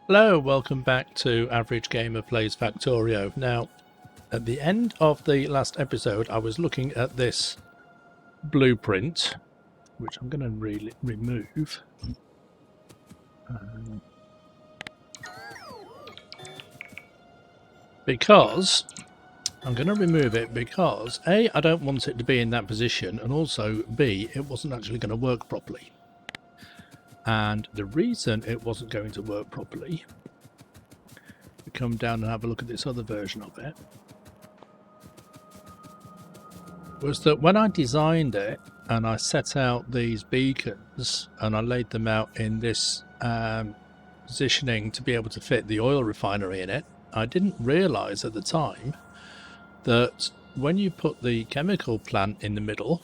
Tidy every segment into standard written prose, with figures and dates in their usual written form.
Hello, welcome back to Average Gamer Plays Factorio. Now, at the end of the last episode, I was looking at this blueprint, which I'm going to remove. Because I'm going to remove it because A, I don't want it to be in that position, and also B, it wasn't actually going to work properly. And the reason it wasn't going to work properly, we come down and have a look at this other version of it, was that when I designed it and I set out these beacons and I laid them out in this positioning to be able to fit the oil refinery in it, I didn't realize at the time that when you put the chemical plant in the middle,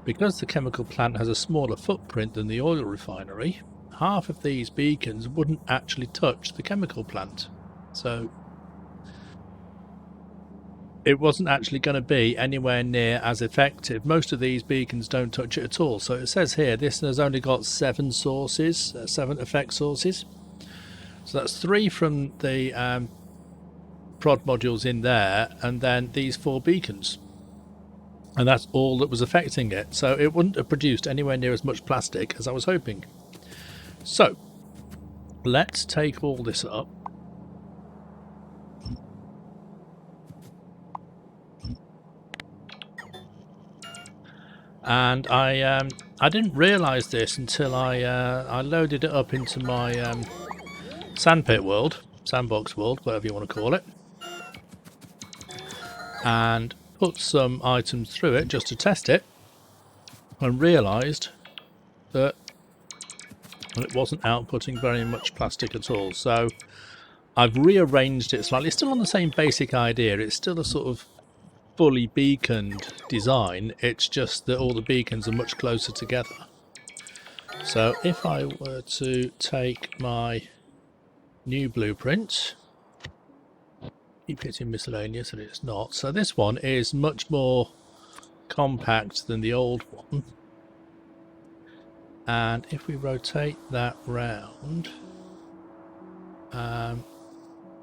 because the chemical plant has a smaller footprint than the oil refinery, half of these beacons wouldn't actually touch the chemical plant. So it wasn't actually going to be anywhere near as effective. Most of these beacons don't touch it at all. So it says here this has only got 7 sources, 7 effect sources. So that's 3 from the prod modules in there, and then these 4 beacons. And that's all that was affecting it. So it wouldn't have produced anywhere near as much plastic as I was hoping. So let's take all this up. And I didn't realise this until I loaded it up into my sandpit world, sandbox world, whatever you want to call it, and put some items through it just to test it, and realised that it wasn't outputting very much plastic at all. So I've rearranged it slightly. It's still on the same basic idea. It's still a sort of fully beaconed design. It's just that all the beacons are much closer together. So if I were to take my new blueprint, keep getting miscellaneous and it's not. So this one is much more compact than the old one. And if we rotate that round, in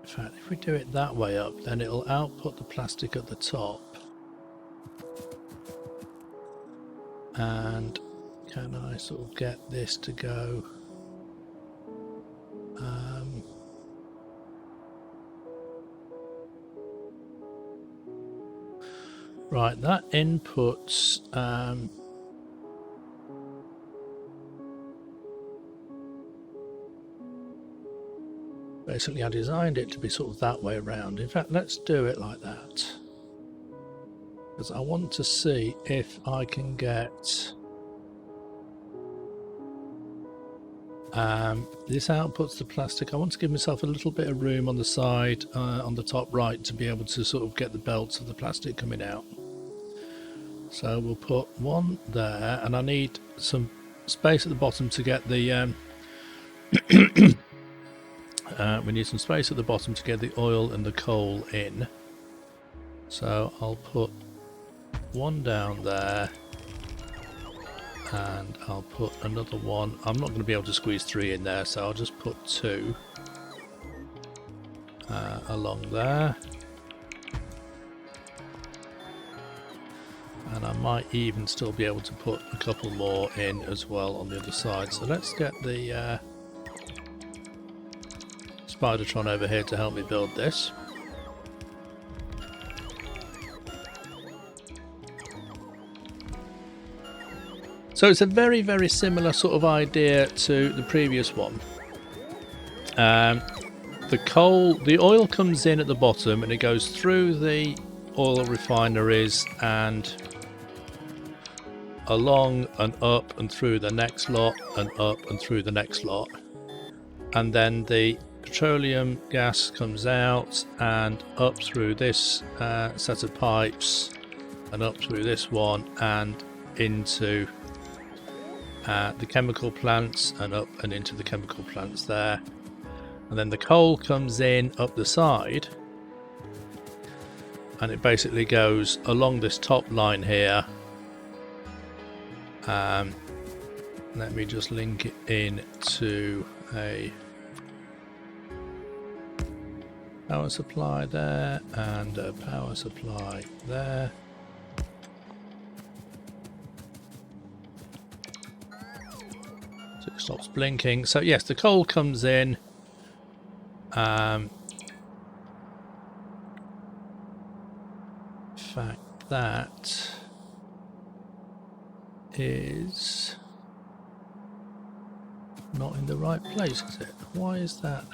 fact, if we do it that way up, then it'll output the plastic at the top. And can I sort of get this to go? Right, that inputs basically I designed it to be sort of that way around. In fact, let's do it like that, because I want to see if I can get this outputs the plastic. I want to give myself a little bit of room on the side, on the top right, to be able to sort of get the belts of the plastic coming out. So we'll put one there, and I need some space at the bottom to get the we need some space at the bottom to get the oil and the coal in. So I'll put one down there, and I'll put another one. I'm not going to be able to squeeze 3 in there, so I'll just put 2 along there. And I might even still be able to put a couple more in as well on the other side. So let's get the Spidertron over here to help me build this. So it's a very, very similar sort of idea to the previous one. The oil comes in at the bottom and it goes through the oil refineries and along and up and through the next lot and up and through the next lot. And then the petroleum gas comes out and up through this set of pipes and up through this one and into the chemical plants and up and into the chemical plants there. And then the coal comes in up the side, and it basically goes along this top line here. Let me just link it in to a power supply there and a power supply there. So it stops blinking. So yes, the coal comes in. In fact, that is not in the right place, is it? Why is that?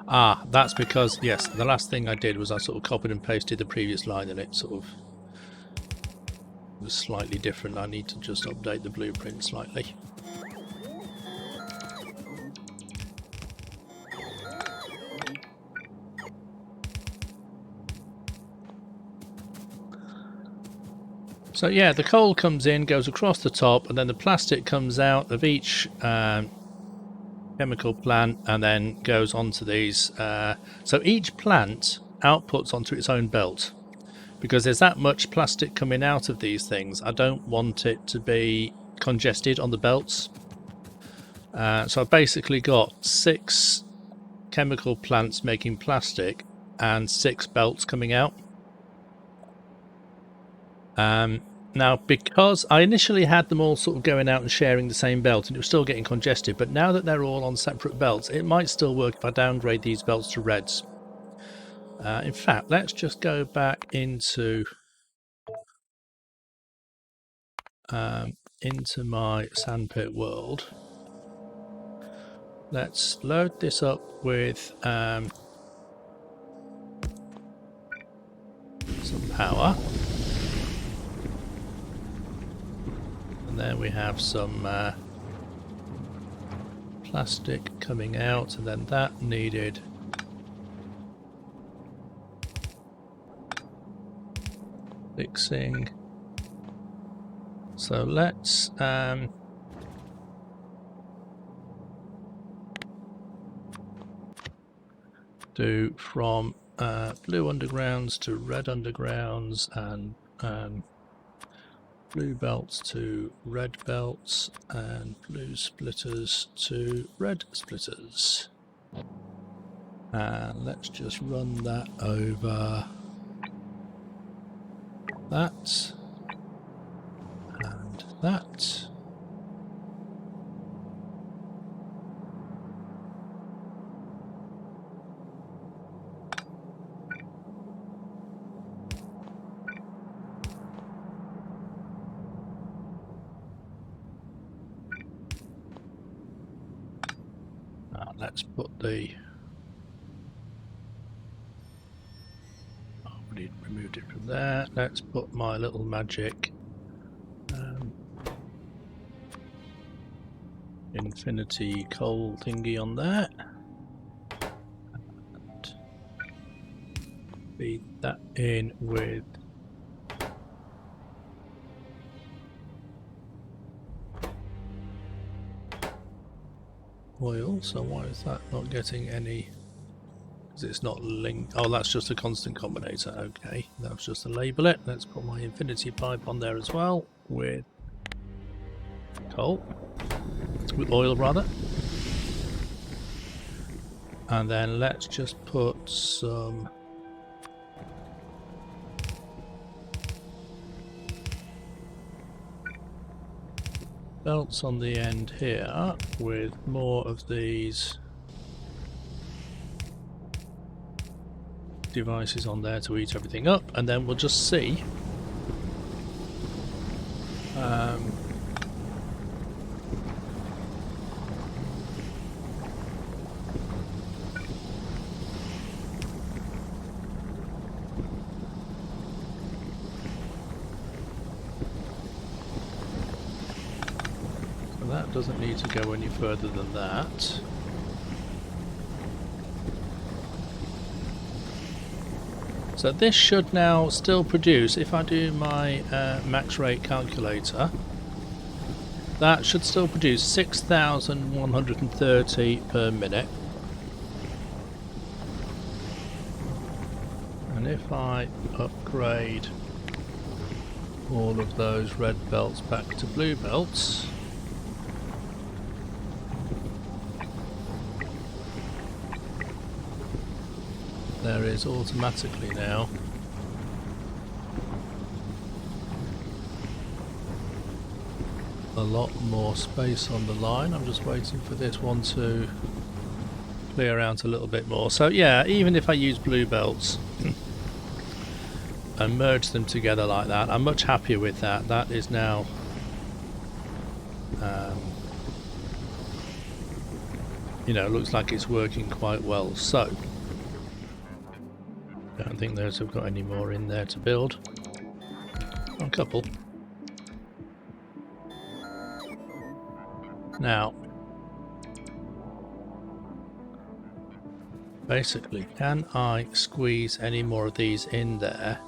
Ah, that's because, yes, the last thing I did was I sort of copied and pasted the previous line and it sort of was slightly different. I need to just update the blueprint slightly. So yeah, the coal comes in, goes across the top, and then the plastic comes out of each chemical plant and then goes onto these. So each plant outputs onto its own belt. Because there's that much plastic coming out of these things, I don't want it to be congested on the belts. So I've basically got 6 chemical plants making plastic and 6 belts coming out. Now, because I initially had them all sort of going out and sharing the same belt and it was still getting congested, but now that they're all on separate belts, it might still work if I downgrade these belts to reds. In fact, let's just go back into my sandpit world. Let's load this up with some power. And then we have some plastic coming out, and then that needed fixing. So let's do from blue undergrounds to red undergrounds and blue belts to red belts and blue splitters to red splitters. And let's just run that over that and that. Let's put the... I've already removed it from there. Let's put my little magic infinity coal thingy on there. And feed that in with oil. So why is that not getting any? Because it's not linked. Oh, that's just a constant combinator. Okay, that's just to label it. Let's put my infinity pipe on there as well with coal, with oil rather. And then let's just put some belts on the end here with more of these devices on there to eat everything up, and then we'll just see that doesn't need to go any further than that. So this should now still produce, if I do my max rate calculator, that should still produce 6,130 per minute. And if I upgrade all of those red belts back to blue belts, there is automatically now a lot more space on the line. I'm just waiting for this one to clear out a little bit more. So yeah, even if I use blue belts and merge them together like that, I'm much happier with that. That is now you know, looks like it's working quite well. So I don't think those have got any more in there to build. A couple. Now, basically, can I squeeze any more of these in there?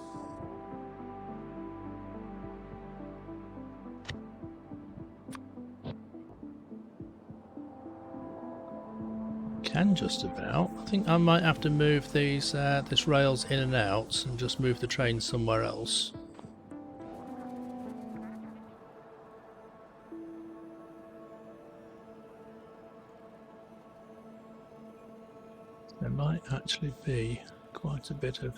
Can just about. I think I might have to move these this rails in and out and just move the train somewhere else. There might actually be quite a bit of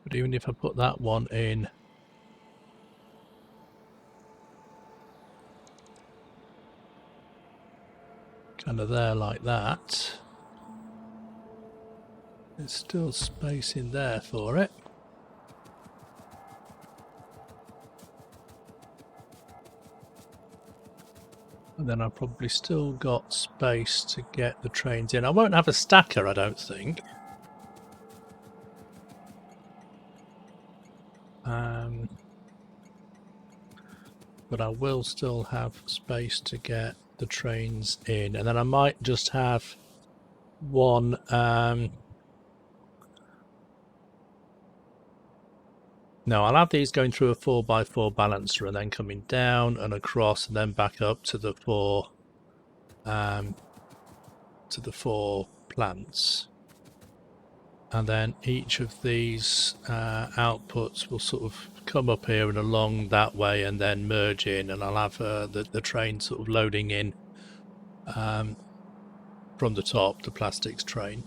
but even if I put that one in kind of there like that, there's still space in there for it. And then I've probably still got space to get the trains in. I won't have a stacker, I don't think. But I will still have space to get the trains in. And then I might just have one... no, I'll have these going through a 4x4 balancer and then coming down and across and then back up to the four plants. And then each of these outputs will sort of come up here and along that way and then merge in, and I'll have the train sort of loading in from the top, the plastics train.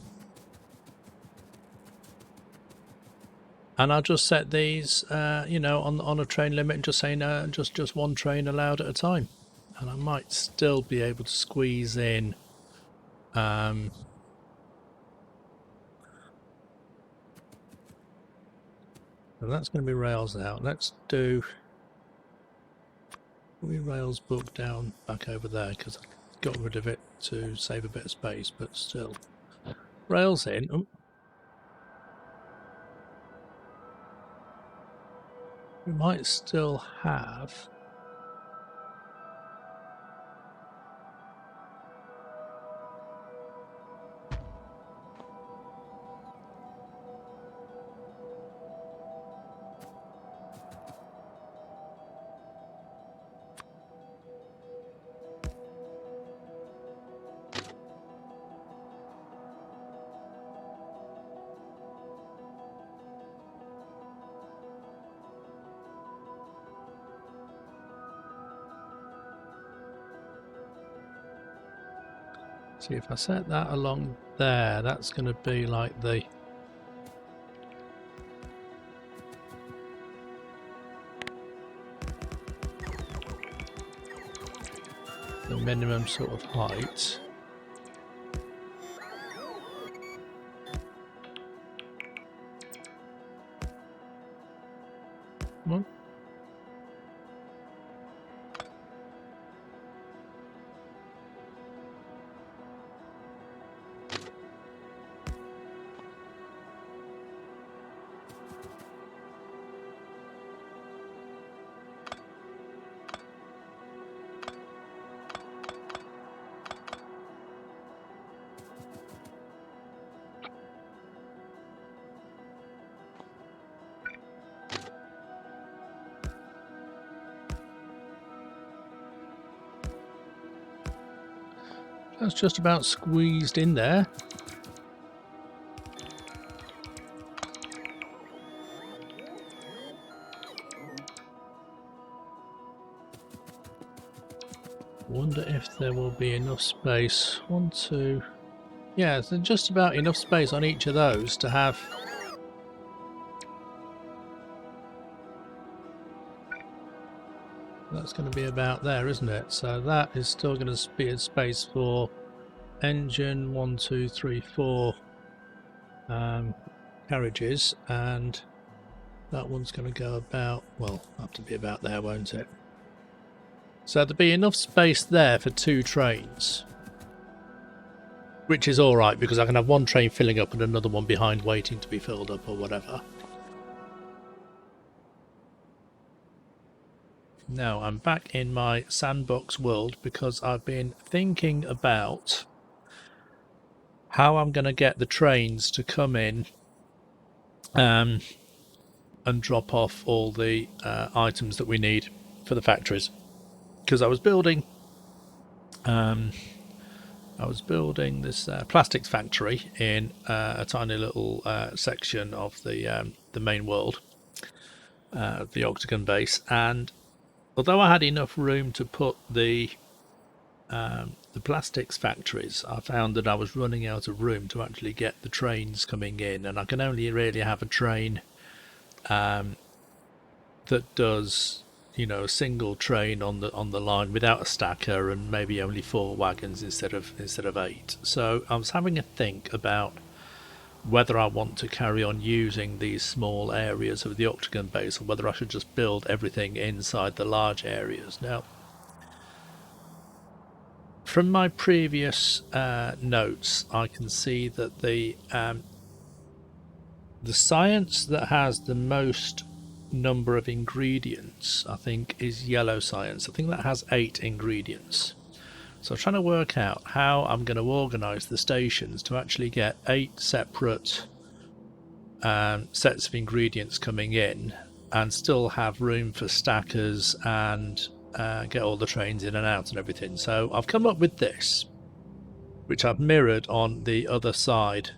And I'll just set these, you know, on a train limit and just say no, just one train allowed at a time. And I might still be able to squeeze in and that's going to be rails out. Let's do rails book down back over there because I got rid of it to save a bit of space, but still rails in. Oh. We might still have see if I set that along there, that's going to be like the minimum sort of height. Come on. That's just about squeezed in there. Wonder if there will be enough space. 1, 2. Yeah, so just about enough space on each of those to have. That's going to be about there, isn't it? So that is still going to be a space for engine 1, 2, 3, 4 carriages, and that one's going to go about, well, have to be about there, won't it? So there'll be enough space there for 2 trains, which is all right because I can have one train filling up and another one behind waiting to be filled up or whatever. Now I'm back in my sandbox world because I've been thinking about how I'm going to get the trains to come in and drop off all the items that we need for the factories. Because I was building this plastics factory in a tiny little section of the main world, the octagon base, and although I had enough room to put the plastics factories, I found that I was running out of room to actually get the trains coming in, and I can only really have a train that does, you know, a single train on the line without a stacker, and maybe only 4 wagons instead of 8. So I was having a think about whether I want to carry on using these small areas of the octagon base, or whether I should just build everything inside the large areas. Now, from my previous notes, I can see that the science that has the most number of ingredients, I think, is yellow science. I think that has 8 ingredients. So I'm trying to work out how I'm going to organise the stations to actually get 8 separate sets of ingredients coming in and still have room for stackers and get all the trains in and out and everything. So I've come up with this, which I've mirrored on the other side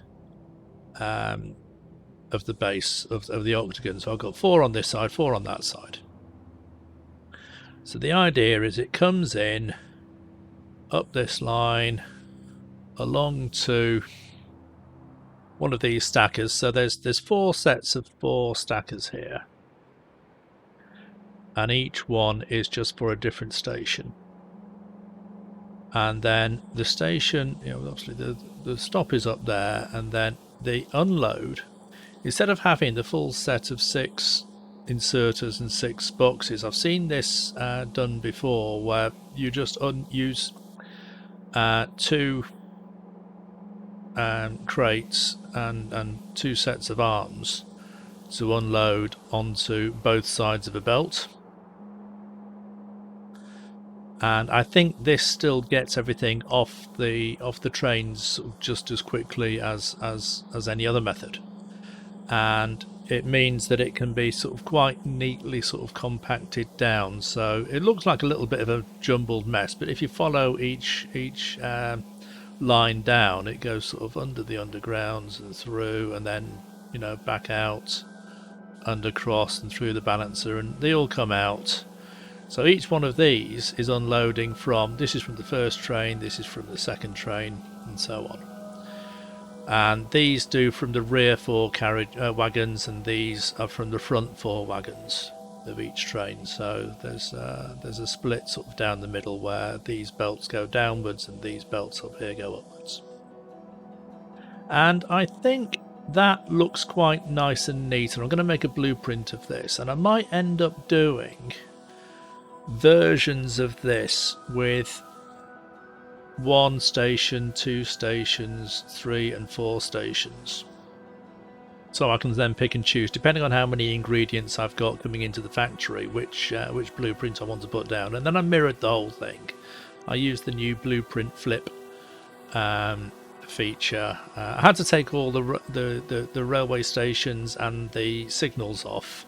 of the base of the octagon. So I've got 4 on this side, 4 on that side. So the idea is it comes in up this line along to one of these stackers. So there's 4 sets of 4 stackers here, and each one is just for a different station. And then the station, you know, obviously the stop is up there, and then the unload, instead of having the full set of 6 inserters and 6 boxes, I've seen this done before, where you just use 2 crates and 2 sets of arms to unload onto both sides of a belt. And I think this still gets everything off the trains just as quickly as any other method, and it means that it can be sort of quite neatly sort of compacted down. So it looks like a little bit of a jumbled mess, but if you follow each line down, it goes sort of under the undergrounds and through, and then, you know, back out, undercross and through the balancer, and they all come out. So each one of these is unloading from, this is from the first train, this is from the second train, and so on. And these do from the rear 4 carriage wagons, and these are from the front 4 wagons of each train. So there's a split sort of down the middle where these belts go downwards and these belts up here go upwards. And I think that looks quite nice and neat, and I'm going to make a blueprint of this, and I might end up doing versions of this with 1 station, 2 stations, 3 and 4 stations. So I can then pick and choose, depending on how many ingredients I've got coming into the factory, which blueprint I want to put down. And then I mirrored the whole thing. I used the new blueprint flip feature. I had to take all the railway stations and the signals off,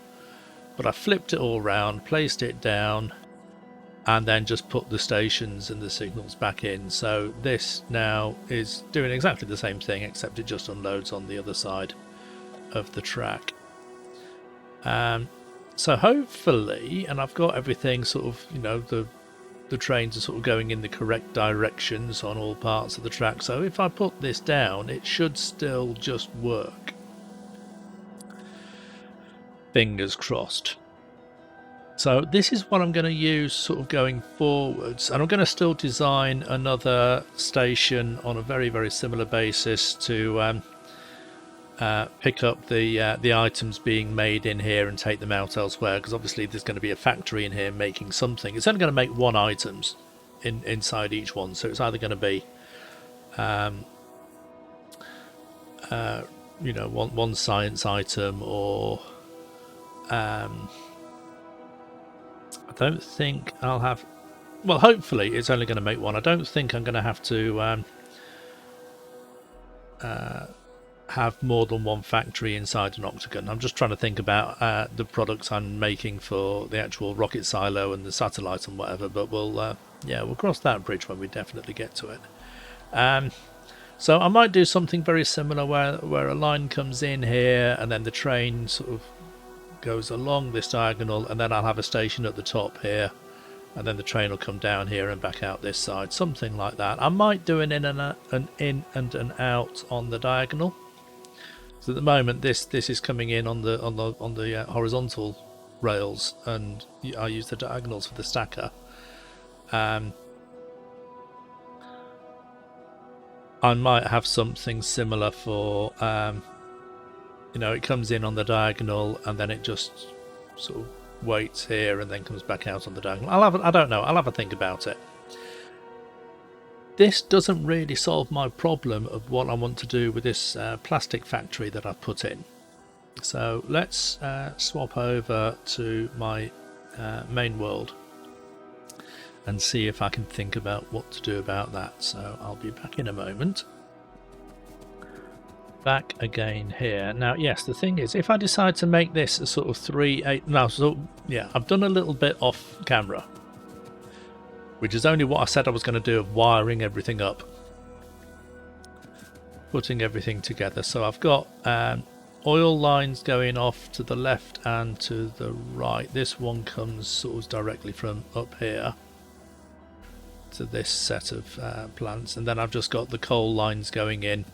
but I flipped it all round, placed it down, and then just put the stations and the signals back in. So this now is doing exactly the same thing, except it just unloads on the other side of the track. So hopefully, and I've got everything sort of, you know, the trains are sort of going in the correct directions on all parts of the track. So if I put this down, it should still just work. Fingers crossed. So this is what I'm going to use sort of going forwards, and I'm going to still design another station on a very, very similar basis to pick up the items being made in here and take them out elsewhere, because obviously there's going to be a factory in here making something. It's only going to make one items inside each one, so it's either going to be you know, one science item, or I don't think I'll have, well, hopefully it's only going to make one. I don't think I'm going to have to have more than one factory inside an octagon. I'm just trying to think about the products I'm making for the actual rocket silo and the satellite and whatever, but we'll yeah, we'll cross that bridge when we definitely get to it. So I might do something very similar where a line comes in here and then the train sort of goes along this diagonal, and then I'll have a station at the top here, and then the train will come down here and back out this side, something like that. I might do an in and an out on the diagonal. So at the moment this is coming in on the horizontal rails, and I use the diagonals for the stacker. I might have something similar for you know, it comes in on the diagonal and then it just sort of waits here and then comes back out on the diagonal. I don't know, I'll have a think about it. This doesn't really solve my problem of what I want to do with this plastic factory that I've put in. So let's swap over to my main world and see if I can think about what to do about that. So I'll be back in a moment. Back again here. Now, yes, the thing is, if I decide to make this a sort of 3/8, no, so yeah, I've done a little bit off camera, which is only what I said I was going to do, of wiring everything up, putting everything together. So I've got oil lines going off to the left and to the right. This one comes sort of directly from up here to this set of plants, and then I've just got the coal lines going in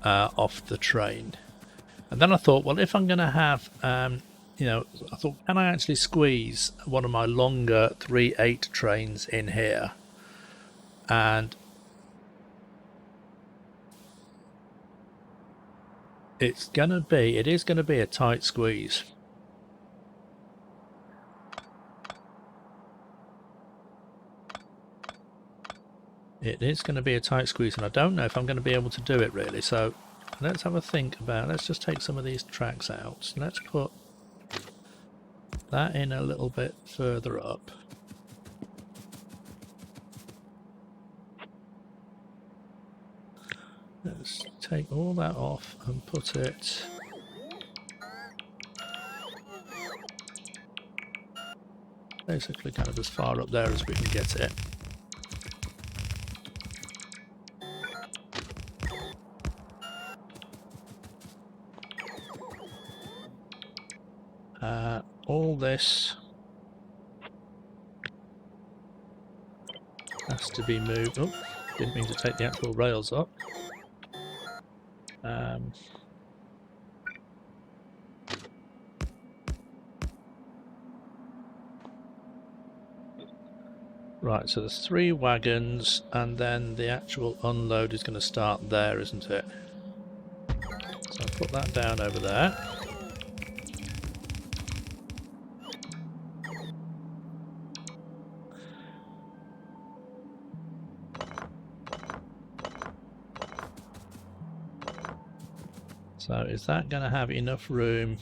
off the train. And then I thought, well, if I'm going to have you know, I thought, can I actually squeeze one of my longer 3/8 trains in here? And it is going to be a tight squeeze. It is going to be a tight squeeze, and I don't know if I'm going to be able to do it really. So let's have a think about, let's just take some of these tracks out. Let's put that in a little bit further up. Let's take all that off and put it basically kind of as far up there as we can get it. All this has to be moved. Oh, didn't mean to take the actual rails up. Right, so there's 3 wagons, and then the actual unload is going to start there, isn't it? So I'll put that down over there. So is that going to have enough room?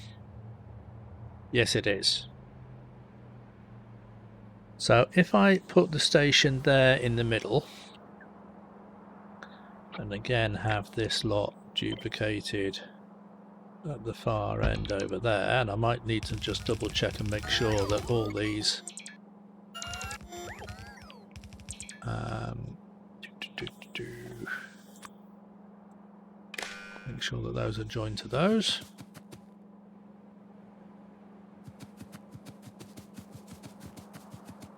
Yes, it is. So if I put the station there in the middle, and again have this lot duplicated at the far end over there, and I might need to just double check and make sure that all these Make sure that those are joined to those.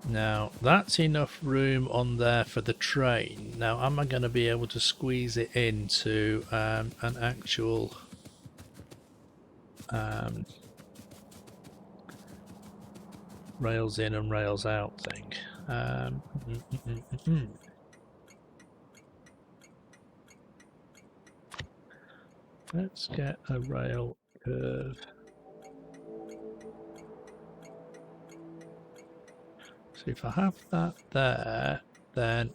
Now that's enough room on there for the train. Now am I going to be able to squeeze it into an actual rails in and rails out thing? Let's get a rail curve. So if I have that there, then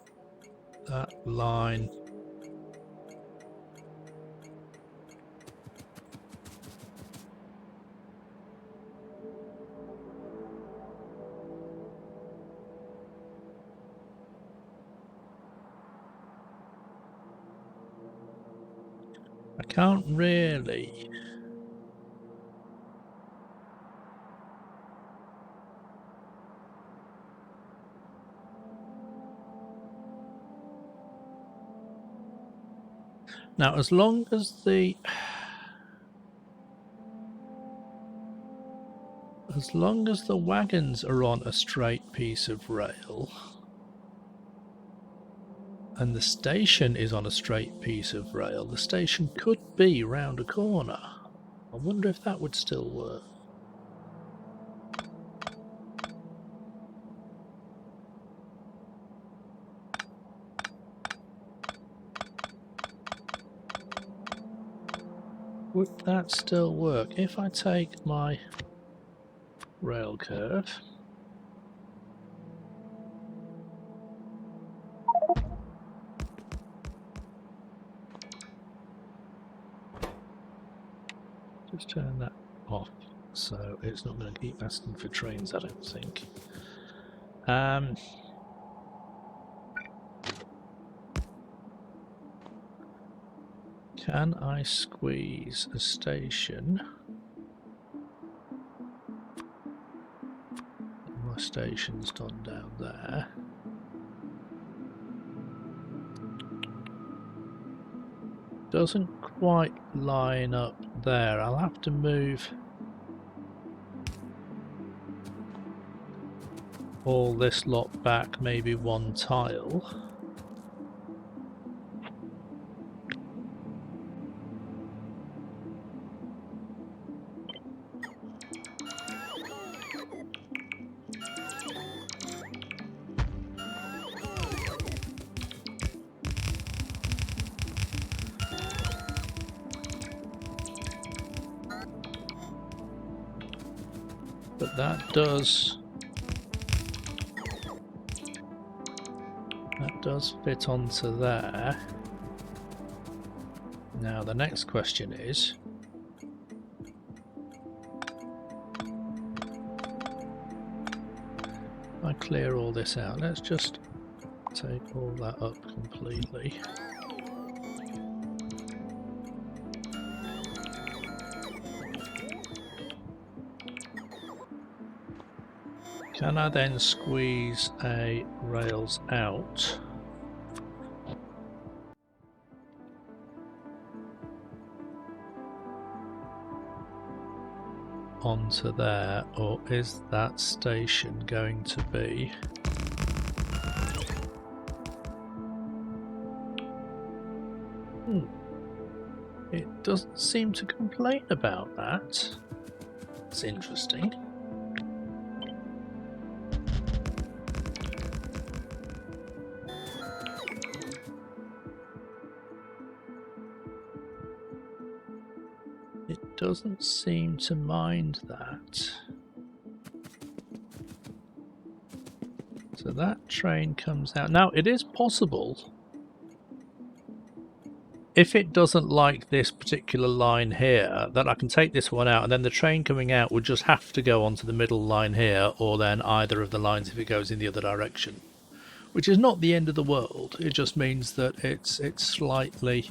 that line I can't really now as long as the wagons are on a straight piece of rail and the station is on a straight piece of rail, the station could be round a corner. I wonder if that would still work. Would that still work if I take my rail curve just turn that off so it's not going to keep asking for trains, I don't think. Can I squeeze a station? My station's done down there. Doesn't quite line up there. I'll have to move all this lot back maybe one tile. But that does fit onto there. Now the next question is, I clear all this out. Let's just take all that up completely. Can I then squeeze a rails out onto there, or is that station going to be It doesn't seem to complain about that. It's interesting. It doesn't seem to mind that. So that train comes out. Now, it is possible, if it doesn't like this particular line here, that I can take this one out and then the train coming out would just have to go onto the middle line here, or then either of the lines if it goes in the other direction. Which is not the end of the world. It just means that it's slightly...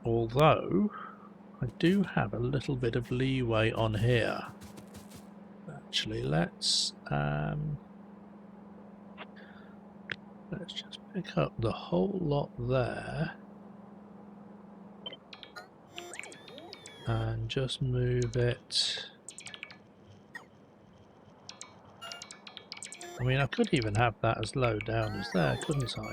although, I do have a little bit of leeway on here. Actually, let's Let's just pick up the whole lot there and just move it. I mean, I could even have that as low down as there, couldn't I?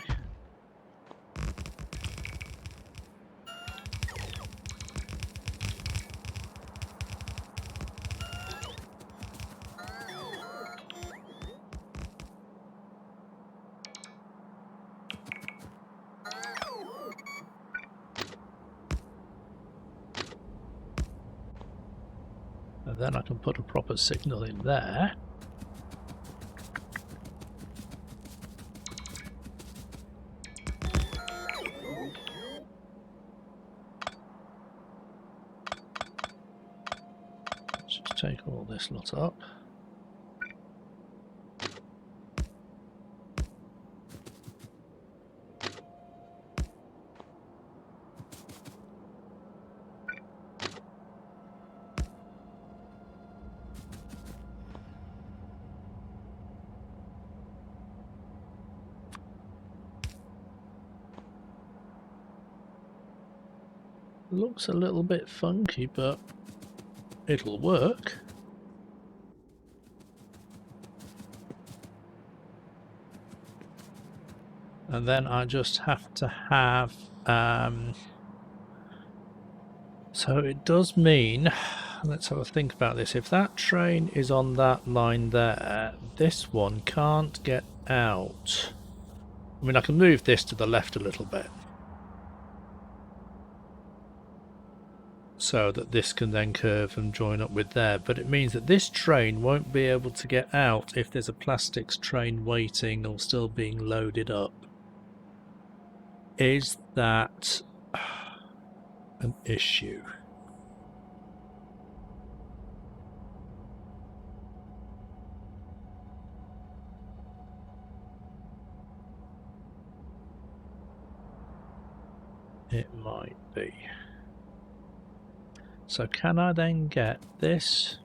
And then I can put a proper signal in there. Let's just take all this lot up. Looks a little bit funky, but it'll work. And then I just have to have... so it does mean... Let's have a think about this. If that train is on that line there, this one can't get out. I mean, I can move this to the left a little bit, so that this can then curve and join up with there, but it means that this train won't be able to get out if there's a plastics train waiting or still being loaded up. Is that an issue? It might be. So can I then get this?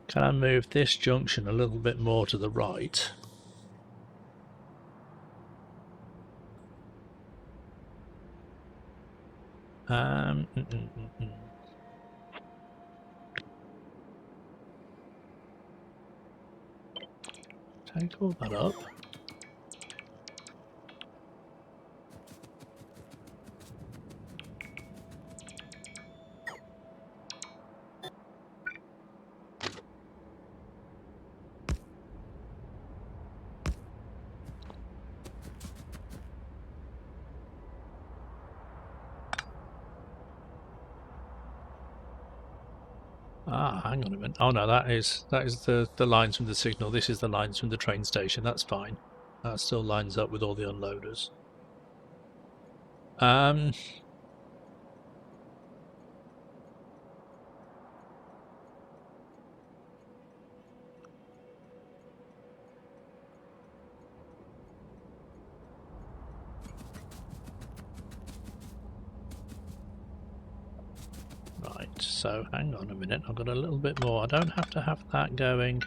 Can I move this junction a little bit more to the right? Take all that up. Ah, hang on a minute. Oh no, that is the lines from the signal. This is the lines from the train station. That's fine. That still lines up with all the unloaders. Right, so hang on a minute. I've got a little bit more. I don't have to have that going.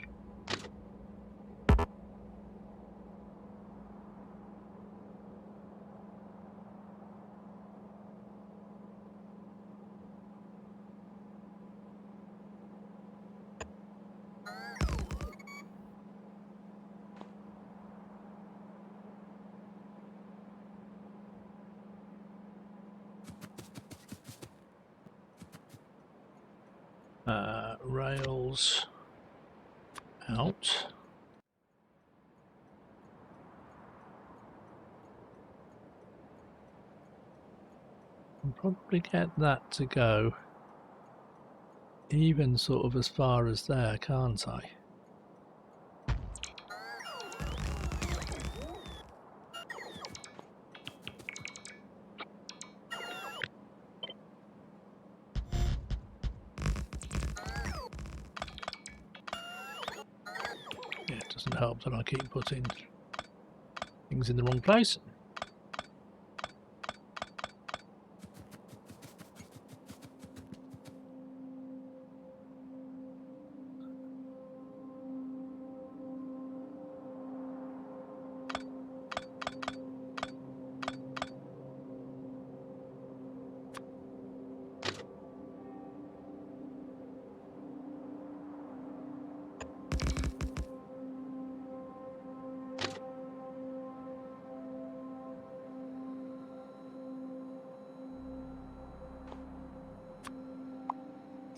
Rails out. I'll probably get that to go even sort of as far as there, can't I? Help that I keep putting things in the wrong place.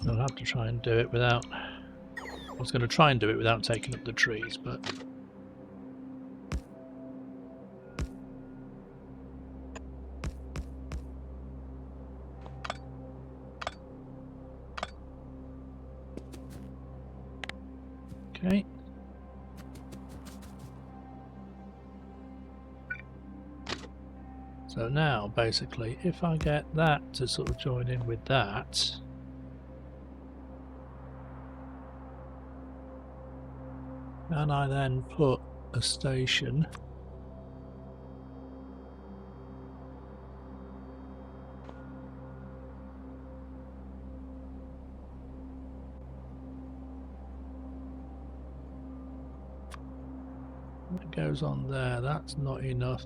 So I'll have to try and do it without... I was going to try and do it without taking up the trees, but... Okay. So now, basically, if I get that to sort of join in with that... and I then put a station that goes on there, that's not enough.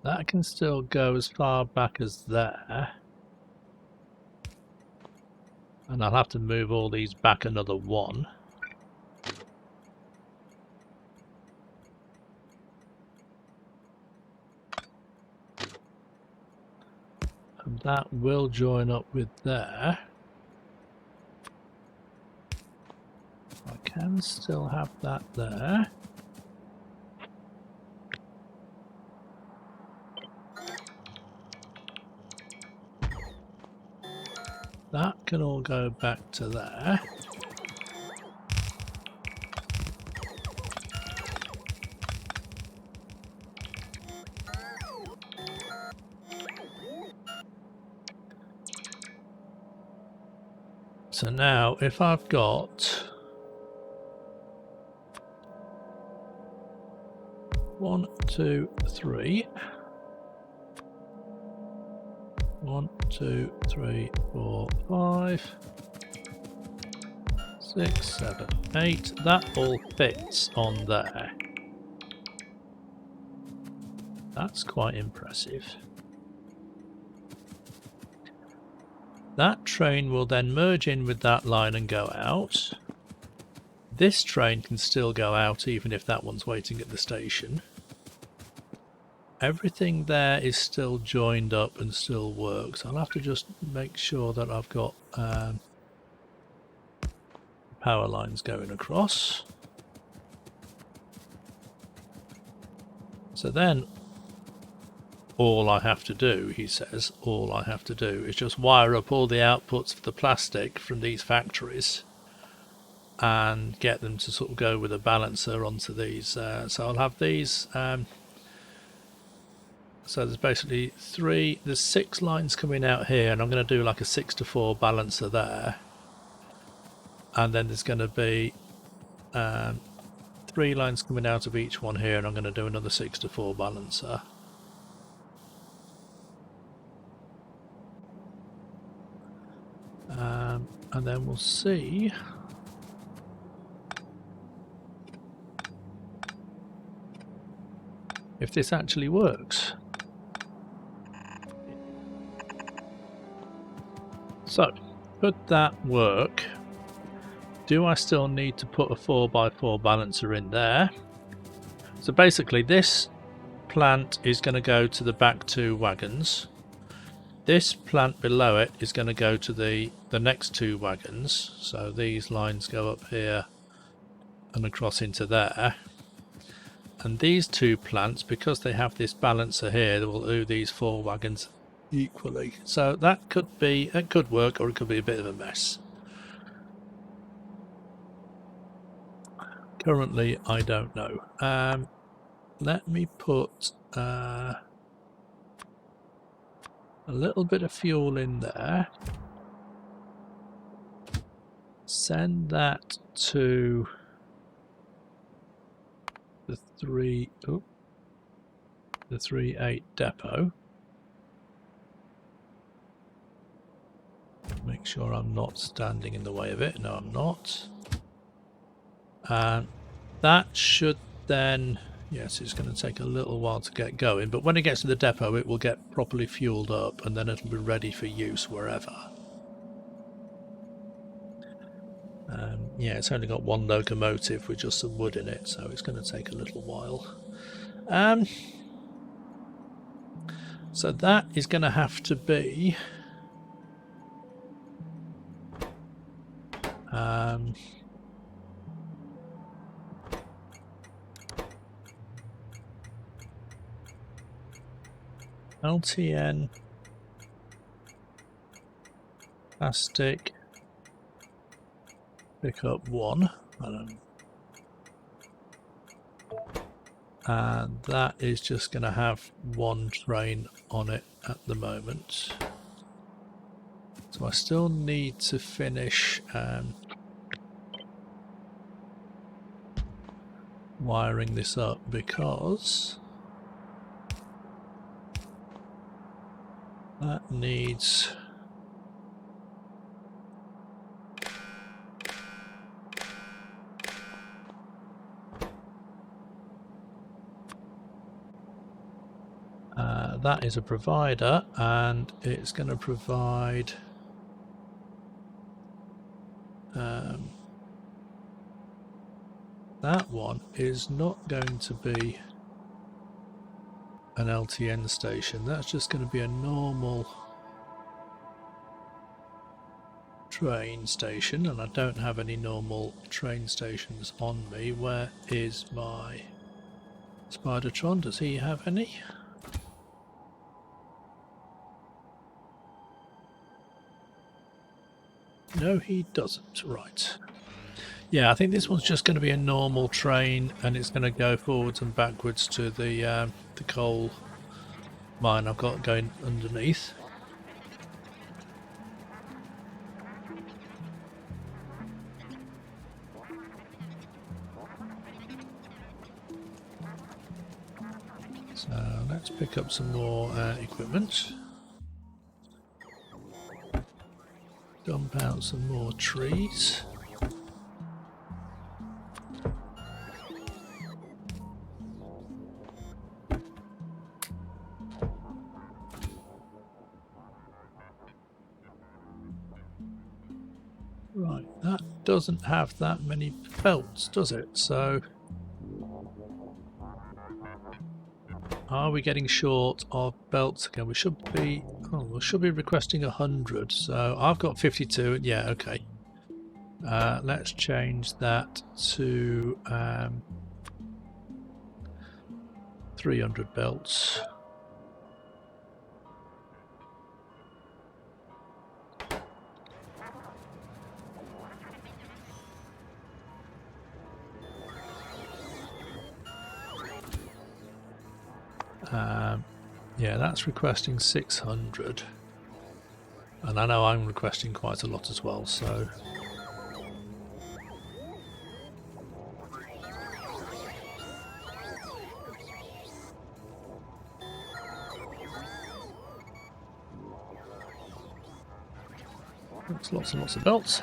That can still go as far back as there. And I'll have to move all these back another one. And that will join up with there. I can still have that there. That can all go back to there. So now if I've got 1, 2, 3. 1, 2, 3, 4, 5, 6, 7, 8. That all fits on there. That's quite impressive. That train will then merge in with that line and go out. This train can still go out even if that one's waiting at the station. Everything there is still joined up and still works. I'll have to just make sure that I've got power lines going across. So then all I have to do, he says, all I have to do is just wire up all the outputs for the plastic from these factories and get them to sort of go with a balancer onto these. So I'll have these. So there's basically there's 6 lines coming out here, and I'm going to do like a 6-to-4 balancer there. And then there's going to be 3 lines coming out of each one here, and I'm going to do another 6-to-4 balancer. And then we'll see if this actually works. So, could that work? Do I still need to put a 4x4 balancer in there? So basically this plant is going to go to the back 2 wagons. This plant below it is going to go to the next 2 wagons. So these lines go up here and across into there. And these 2 plants, because they have this balancer here, they will do these 4 wagons equally. So that could be, it could work, or it could be a bit of a mess. Currently, I don't know. Let me put a little bit of fuel in there. Send that to the 3-8 depot. Make sure I'm not standing in the way of it. No, I'm not. And that should then Yes, it's going to take a little while to get going, but when it gets to the depot it will get properly fueled up and then it'll be ready for use wherever. Yeah, it's only got one locomotive with just some wood in it, so it's going to take a little while. So that is going to have to be LTN plastic pickup 1, and that is just going to have one train on it at the moment. So I still need to finish wiring this up because that needs that is a provider, and it's going to provide that one is not going to be an LTN station. That's just going to be a normal train station, and I don't have any normal train stations on me. Where is my Spidertron? Does he have any? No, he doesn't. Right. Yeah, I think this one's just going to be a normal train, and it's going to go forwards and backwards to the coal mine I've got going underneath. So let's pick up some more equipment. Dump out some more trees. Right, that doesn't have that many belts, does it? So are we getting short of belts again? We should be. Oh, we should be requesting 100. So I've got 52. Yeah, okay. Let's change that to 300 belts. Yeah, that's requesting 600, and I know I'm requesting quite a lot as well, so that's lots and lots of belts.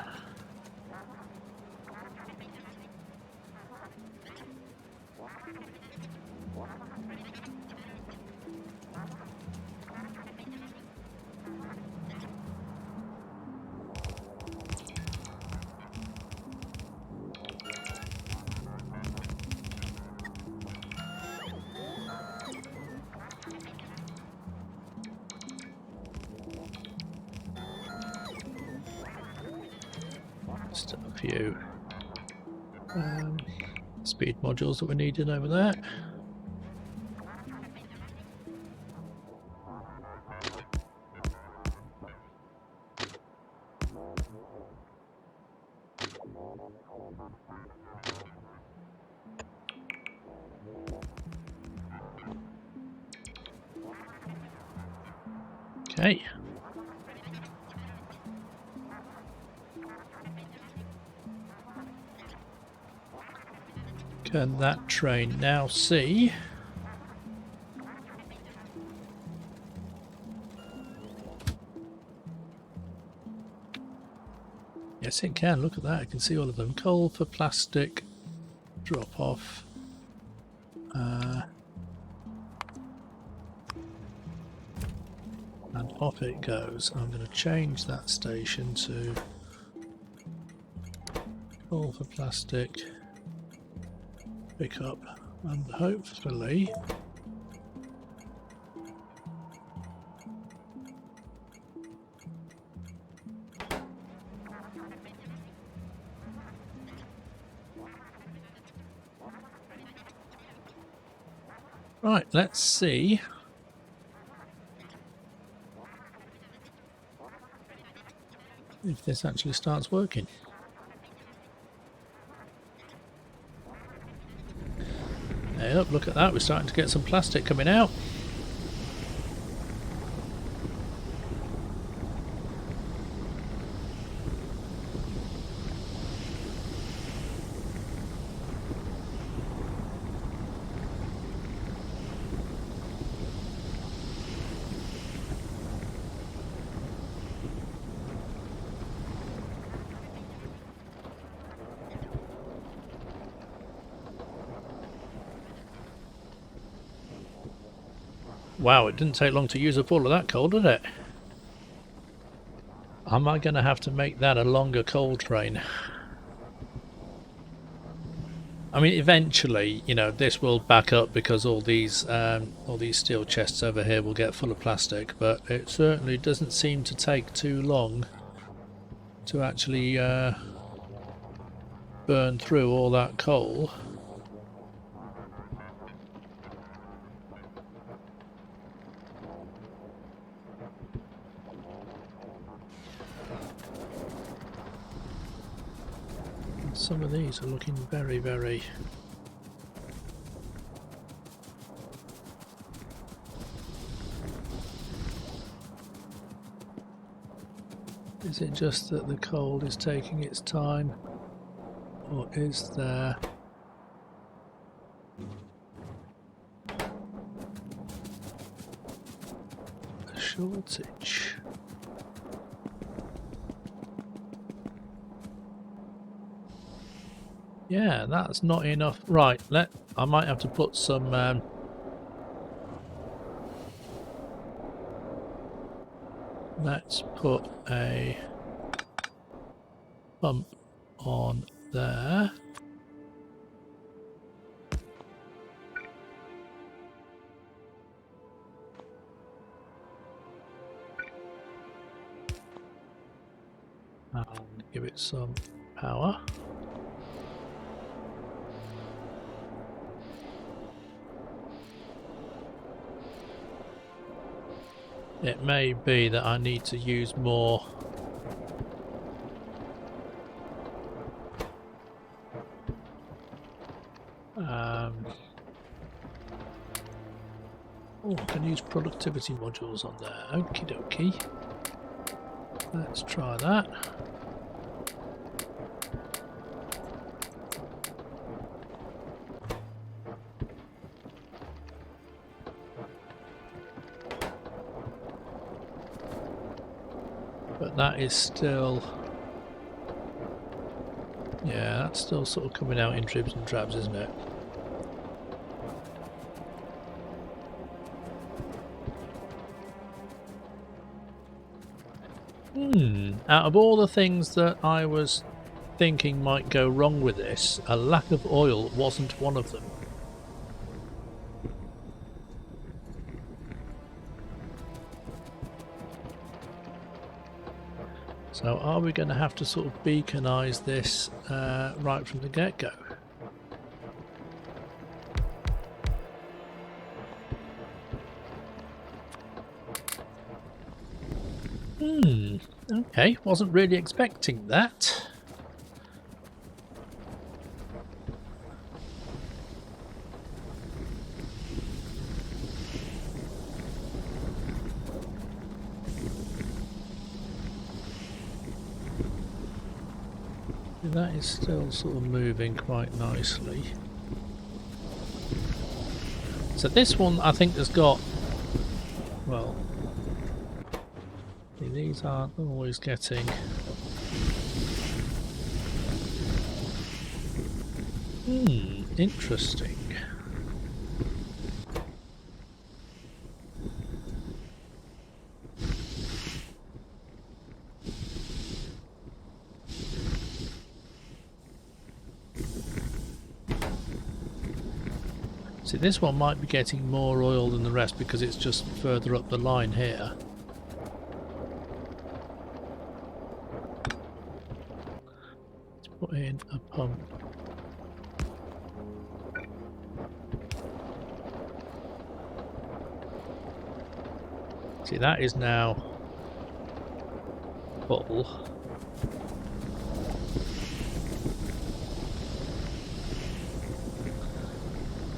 Just a few speed modules that we needed over there. Okay. Can that train now see? Yes, it can. Look at that. I can see all of them. Coal for plastic, drop off. And off it goes. I'm going to change that station to call for plastic, pick up, and hopefully right, let's see if this actually starts working. Hey, look at that, we're starting to get some plastic coming out. Wow, it didn't take long to use up all of that coal, did it? Am I going to have to make that a longer coal train? I mean, eventually, you know, this will back up because all these steel chests over here will get full of plastic, but it certainly doesn't seem to take too long to actually burn through all that coal. Some of these are looking very, very... Is it just that the coal is taking its time? Or is there... a shortage? Yeah, that's not enough. Right, I might have to put some let's put a pump on there. And give it some power. It may be that I need to use more oh, I can use productivity modules on there. Okie dokie. Let's try that. But that is still, yeah, that's still sort of coming out in dribs and drabs, isn't it? Out of all the things that I was thinking might go wrong with this, a lack of oil wasn't one of them. So are we going to have to sort of beaconize this right from the get-go? Okay, wasn't really expecting that. That is still sort of moving quite nicely. So this one I think has got, well, these aren't always getting interesting. See, this one might be getting more oil than the rest because it's just further up the line here. Let's put in a pump. See, that is now full.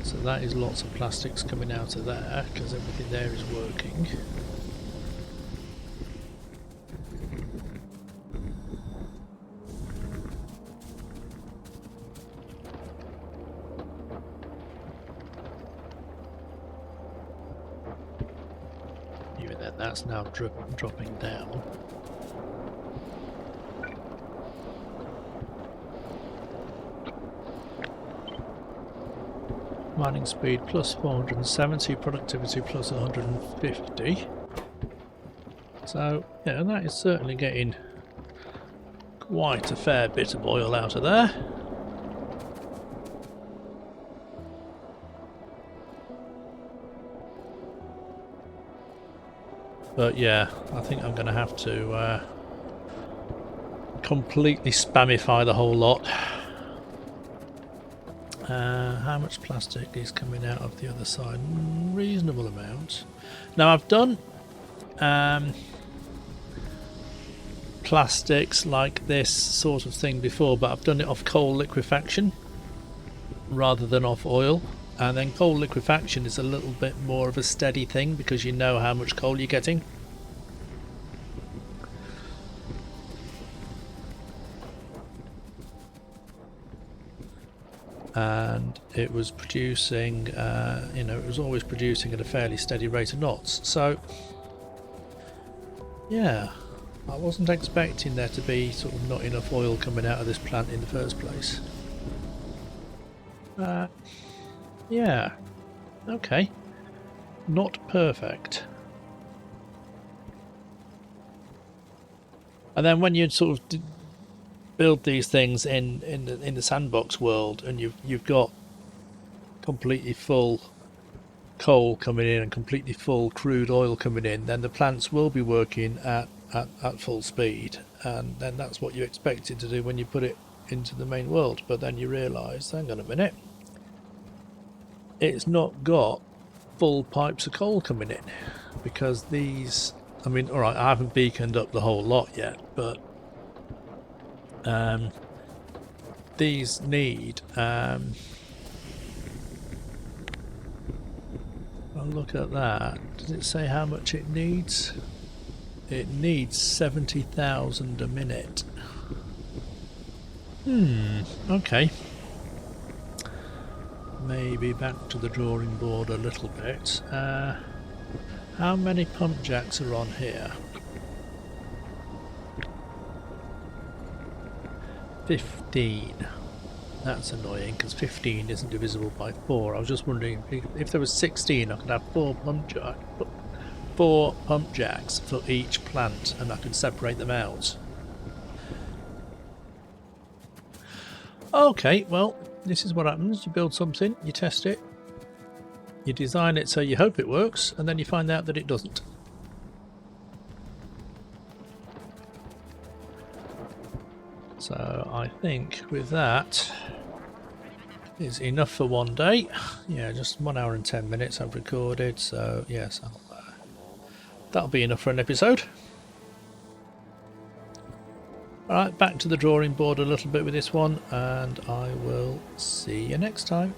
So that is lots of plastics coming out of there because everything there is working. Even then, that's now dropping down. Mining speed plus 470, productivity plus 150. So, yeah, that is certainly getting quite a fair bit of oil out of there. But yeah, I think I'm going to have to completely spamify the whole lot. How much plastic is coming out of the other side? Reasonable amount. Now I've done plastics like this sort of thing before, but I've done it off coal liquefaction rather than off oil. And then coal liquefaction is a little bit more of a steady thing because you know how much coal you're getting. And it was producing, it was always producing at a fairly steady rate of knots. So, yeah, I wasn't expecting there to be sort of not enough oil coming out of this plant in the first place. Yeah, okay, not perfect. And then when you sort of build these things in the sandbox world, and you've got completely full coal coming in and completely full crude oil coming in, then the plants will be working at full speed, and then that's what you expected to do when you put it into the main world. But then you realise, hang on a minute, it's not got full pipes of coal coming in, because these, I mean, alright, I haven't beaconed up the whole lot yet, but these need I'll look at that. Does it say how much it needs? It needs 70,000 a minute. Okay. Maybe back to the drawing board a little bit. How many pump jacks are on here? 15. That's annoying because 15 isn't divisible by 4. I was just wondering if there was 16, I could have 4 pump jacks for each plant, and I could separate them out. Okay, well, this is what happens. You build something, you test it, you design it so you hope it works, and then you find out that it doesn't. So I think with that is enough for one day. Yeah, just 1 hour and 10 minutes I've recorded, so yes, that'll be enough for an episode. Alright, back to the drawing board a little bit with this one, and I will see you next time.